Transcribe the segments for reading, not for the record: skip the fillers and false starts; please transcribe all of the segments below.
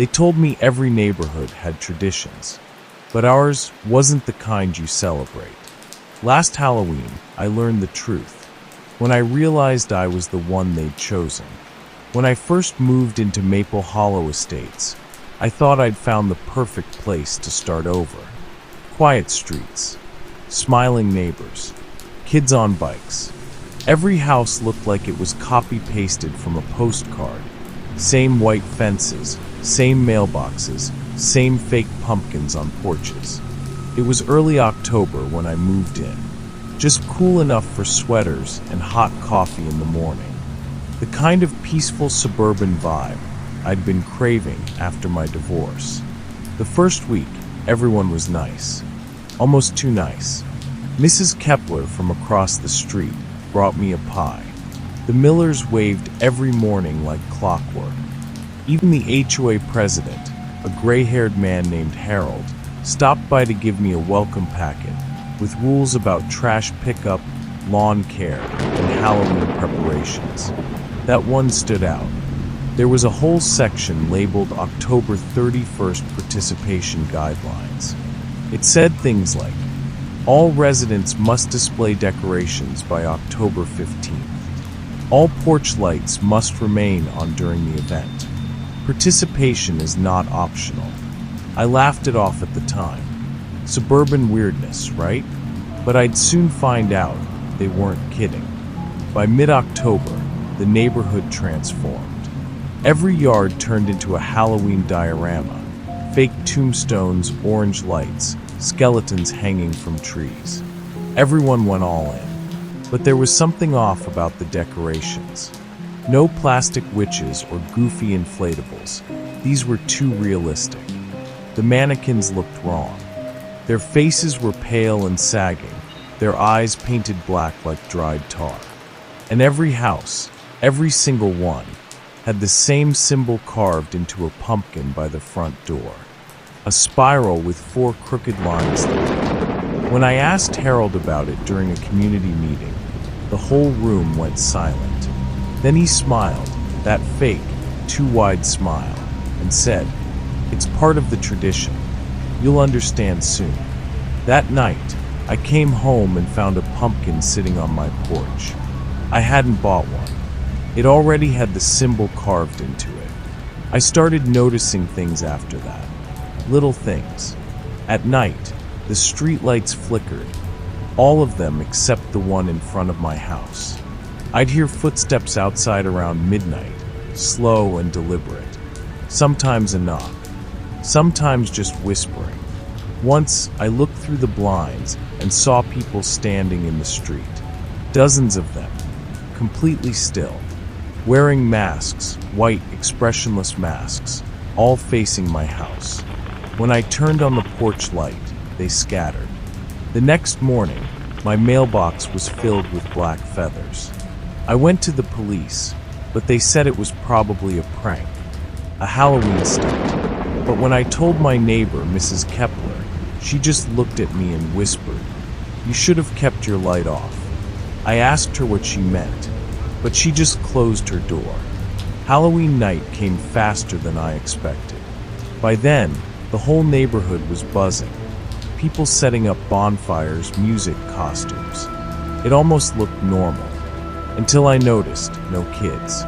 They told me every neighborhood had traditions, but ours wasn't the kind you celebrate. Last Halloween, I learned the truth, when I realized I was the one they'd chosen. When I first moved into Maple Hollow Estates, I thought I'd found the perfect place to start over. Quiet streets, smiling neighbors, kids on bikes. Every house looked like it was copy-pasted from a postcard. Same white fences, same mailboxes, same fake pumpkins on porches. It was early October when I moved in, just cool enough for sweaters and hot coffee in the morning. The kind of peaceful suburban vibe I'd been craving after my divorce. The first week, everyone was nice. Almost too nice. Mrs. Kepler from across the street brought me a pie. The Millers waved every morning like clockwork. Even the HOA president, a gray-haired man named Harold, stopped by to give me a welcome packet with rules about trash pickup, lawn care, and Halloween preparations. That one stood out. There was a whole section labeled October 31st Participation Guidelines. It said things like, all residents must display decorations by October 15th. All porch lights must remain on during the event. Participation is not optional. I laughed it off at the time. Suburban weirdness, right? But I'd soon find out they weren't kidding. By mid-October, the neighborhood transformed. Every yard turned into a Halloween diorama. Fake tombstones, orange lights, skeletons hanging from trees. Everyone went all in. But there was something off about the decorations. No plastic witches or goofy inflatables. These were too realistic. The mannequins looked wrong. Their faces were pale and sagging, their eyes painted black like dried tar. And every house, every single one, had the same symbol carved into a pumpkin by the front door. A spiral with 4 crooked lines through it. When I asked Harold about it during a community meeting, the whole room went silent. Then he smiled, that fake, too wide smile, and said, "It's part of the tradition. You'll understand soon." That night, I came home and found a pumpkin sitting on my porch. I hadn't bought one. It already had the symbol carved into it. I started noticing things after that. Little things. At night, the streetlights flickered. All of them except the one in front of my house. I'd hear footsteps outside around midnight, slow and deliberate. Sometimes a knock. Sometimes just whispering. Once, I looked through the blinds and saw people standing in the street. Dozens of them, completely still, wearing masks, white, expressionless masks, all facing my house. When I turned on the porch light, they scattered. The next morning, my mailbox was filled with black feathers. I went to the police, but they said it was probably a prank, a Halloween stunt. But when I told my neighbor, Mrs. Kepler, she just looked at me and whispered, "You should have kept your light off." I asked her what she meant, but she just closed her door. Halloween night came faster than I expected. By then, the whole neighborhood was buzzing. People setting up bonfires, music, costumes. It almost looked normal, until I noticed no kids.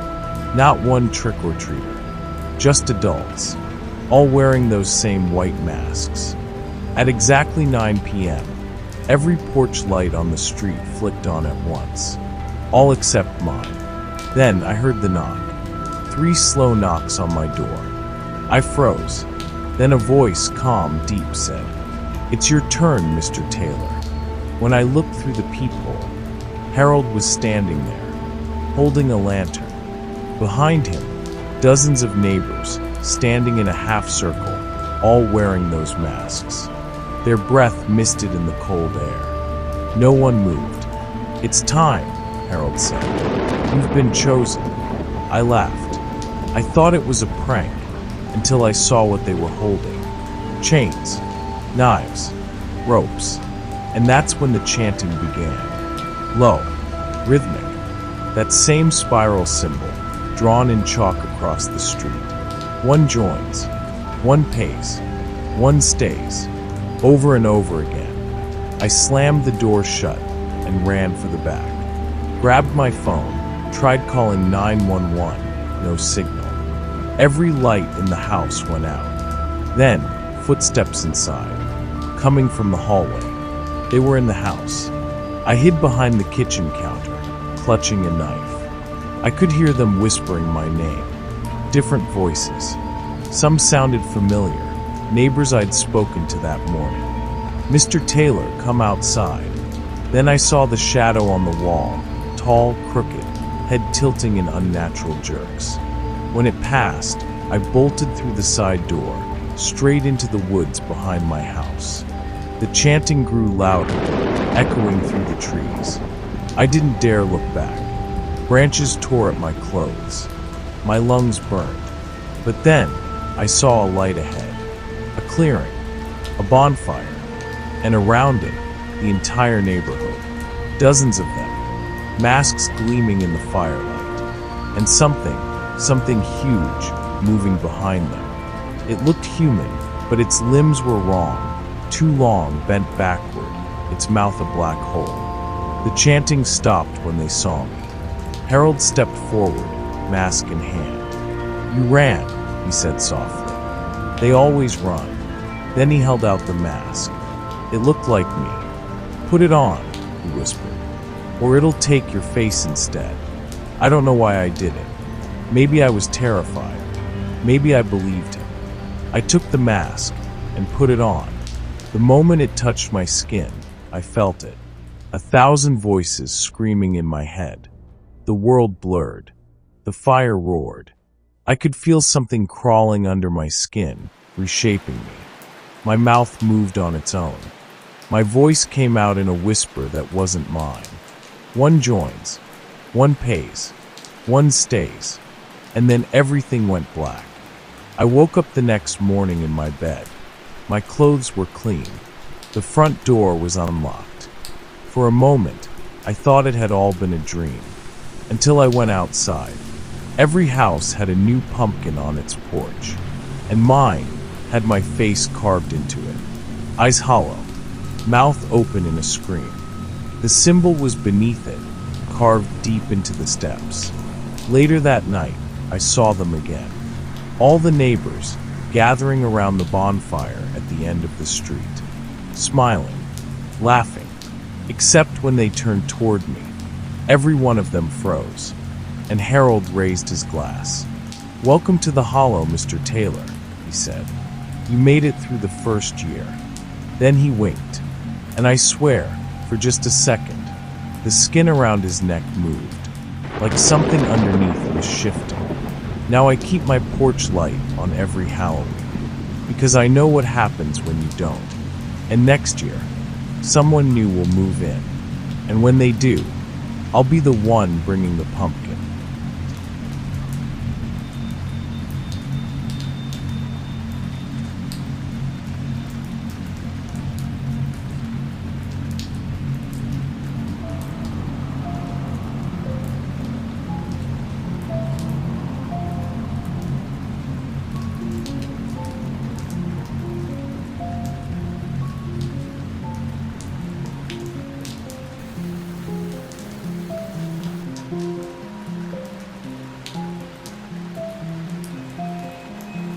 Not one trick-or-treater, just adults, all wearing those same white masks. At exactly 9 p.m., every porch light on the street flicked on at once, all except mine. Then I heard the knock. 3 slow knocks on my door. I froze. Then a voice, calm, deep, said, "It's your turn, Mr. Taylor." When I looked through the peephole, Harold was standing there, holding a lantern. Behind him, dozens of neighbors, standing in a half circle, all wearing those masks. Their breath misted in the cold air. No one moved. "It's time," Harold said. "You've been chosen." I laughed. I thought it was a prank, until I saw what they were holding. Chains, knives, ropes. And that's when the chanting began. Low, rhythmic. That same spiral symbol, drawn in chalk across the street. One joins, One pays, one stays, over and over again. I slammed the door shut and ran for the back. Grabbed my phone, tried calling 911, no signal. Every light in the house went out. Then, footsteps inside, coming from the hallway. They were in the house. I hid behind the kitchen counter, clutching a knife. I could hear them whispering my name. Different voices. Some sounded familiar, neighbors I'd spoken to that morning. "Mr. Taylor, come outside." Then I saw the shadow on the wall, tall, crooked, head tilting in unnatural jerks. When it passed, I bolted through the side door, straight into the woods behind my house. The chanting grew louder, echoing through the trees. I didn't dare look back. Branches tore at my clothes. My lungs burned. But then, I saw a light ahead. A clearing. A bonfire. And around it, the entire neighborhood. Dozens of them. Masks gleaming in the firelight. And something huge, moving behind them. It looked human, but its limbs were wrong. Too long, bent backward, its mouth a black hole. The chanting stopped when they saw me. Harold stepped forward, mask in hand. "You ran," he said softly. "They always run." Then he held out the mask. It looked like me. "Put it on," he whispered, "or it'll take your face instead." I don't know why I did it. Maybe I was terrified. Maybe I believed him. I took the mask and put it on. The moment it touched my skin, I felt it. 1,000 voices screaming in my head. The world blurred. The fire roared. I could feel something crawling under my skin, reshaping me. My mouth moved on its own. My voice came out in a whisper that wasn't mine. One joins, one pays, one stays, and then everything went black. I woke up the next morning in my bed. My clothes were clean. The front door was unlocked. For a moment, I thought it had all been a dream, until I went outside. Every house had a new pumpkin on its porch, and mine had my face carved into it. Eyes hollow, mouth open in a scream. The symbol was beneath it, carved deep into the steps. Later that night, I saw them again. All the neighbors gathering around the bonfire at the end of the street, smiling, laughing, except when they turned toward me. Every one of them froze, and Harold raised his glass. "Welcome to the Hollow, Mr. Taylor," he said. "You made it through the first year." Then he winked, and I swear, for just a second, the skin around his neck moved, like something underneath was shifting. Now I keep my porch light on every Halloween, because I know what happens when you don't. And next year, someone new will move in, and when they do, I'll be the one bringing the pumpkin.